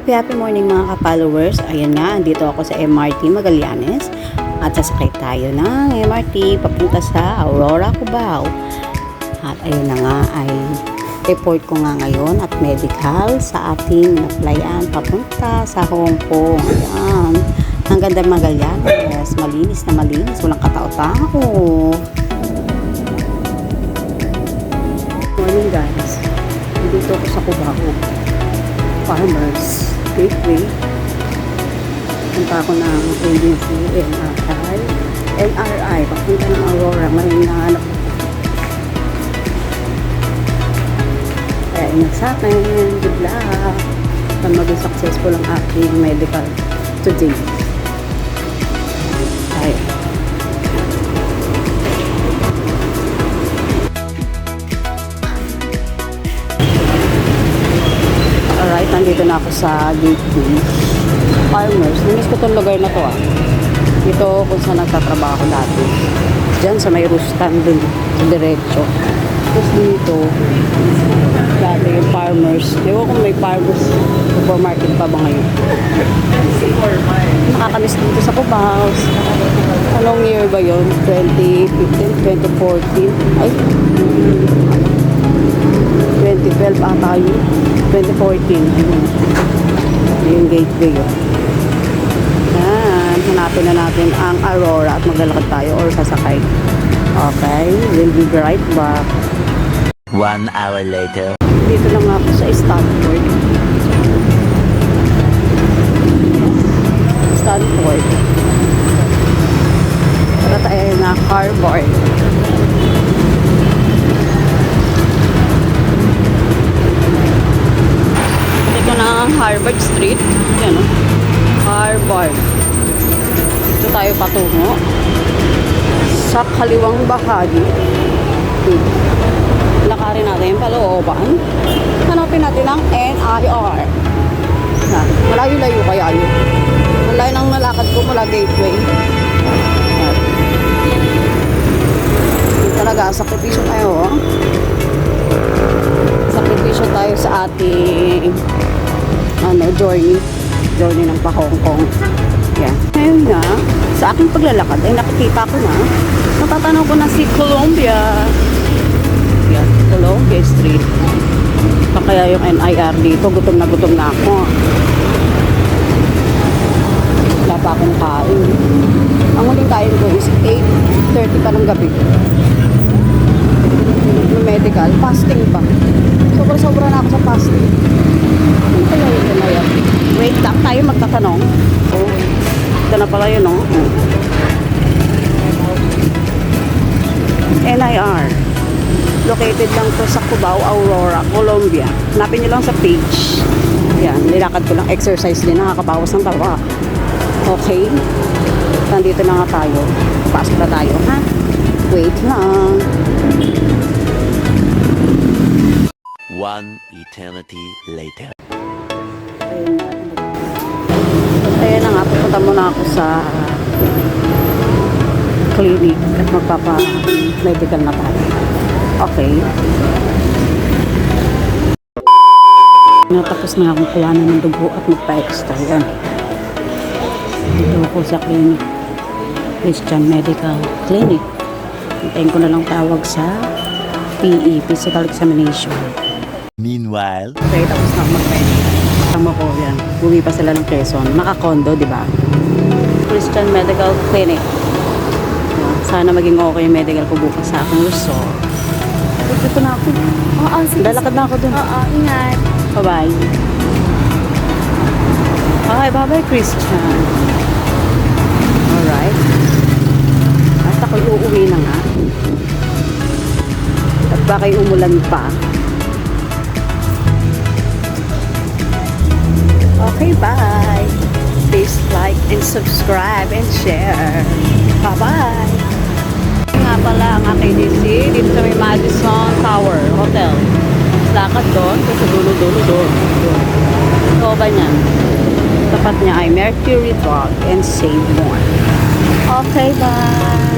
Happy morning mga ka-followers. Ayan nga, andito ako sa MRT Magallanes at sasakay tayo ng MRT papunta sa Aurora, Cubao. At ayun na nga ay report ko nga ngayon at medical sa ating applyan papunta sa Hong Kong. Ayan. Ang ganda Magallanes. Malinis na malinis. Walang katao-tao. Morning guys. Dito ako sa Cubao. Farmers Gateway. Punta ako ng agency NRI papunta ng Aurora. May hinahanap ako. Kaya ingat sa akin. Good luck. Para maging successful ang aking medical today. Ay. Alright, nandito na ako sa Gateway Farmers. Namiss ko itong lugar na to Dito kung saan nagtatrabaho dati. Diyan sa may Rustan dun, sa diretso. Tapos dito, dati yung Farmers. Ewan kung may Farmers supermarket pa ba ngayon. Nakakamiss dito sa Cubao. Anong year ba yun? 2015, 2014? Ay, 2012 ata yun. 2014. Yung gateway yun. Yan. Hanapin na natin ang Aurora at maglalakad tayo or sasakay. Okay. We'll be right back. 1 hour later. Dito lang ako sa Stanford. Stanford. Para tayo na Harvard. Na Harvard Street. Yan Harvard. Dito tayo patungo sa kaliwang bahagi. Lakarin natin yung palooban. Hanapin natin ang NIR. Malayo-layo kaya yun. Malayo ng malakad ko mula Gateway. Talaga, sakripisyo tayo sakripisyo tayo sa ating journey ng pa-Hong Kong. Yan. Ngayon na, sa aking paglalakad ay nakikita ko na, natatanaw ko na si Columbia. Yan, Columbia Street. Pa kaya yung NIR dito, gutom na ako. Wala pa akong kain. Ang huling kain ko is 8:30 pa ng gabi. Medical, fasting pa. Sobra-sobra na ako sa fasting. Ano kaya yun na yan? Wait lang, tayo magtatanong. Oh, ito na pala yun, no? NIR. Located lang to sa Cubao, Aurora, Colombia. Hanapin nyo lang sa page. Yan, nilakad ko lang. Exercise din, nakakabawas ng tawa. Okay? Nandito na nga tayo. Pasok na tayo, ha? Wait lang. 1 eternity later. Ayan na nga, pupunta muna ako sa clinic at magpapa-medical na tayo. Okay. Natapos na akong kulanan ng dugo at magpa-extra. Yan. Dito ako sa clinic. Christian Medical Clinic. Hintayin ko na lang tawag sa PE, Physical Examination. Meanwhile, Okay, tapos na ako mag-medical. Tama ko yan. Buwi pa sila ng Quezon. Naka-condo, di ba? Christian Medical Clinic. Yan. Sana maging okay yung medical ko bukas sa aking resort. Dito na ako. Oo, sige. Lalakad na ako dun. Oo, ingat. Bye-bye. Bye-bye, Christian. Alright. At ako'y uuwi na nga. At baka'y umulan pa. Okay, bye. Please like and subscribe and share. Bye-bye. Nga pala ang AKDC dito sa may Madison Tower Hotel. Lakad doon, kasi dulo-dulo doon. So ba niyan? Tapat niya ay Mercury Drug and Save More. Okay, bye.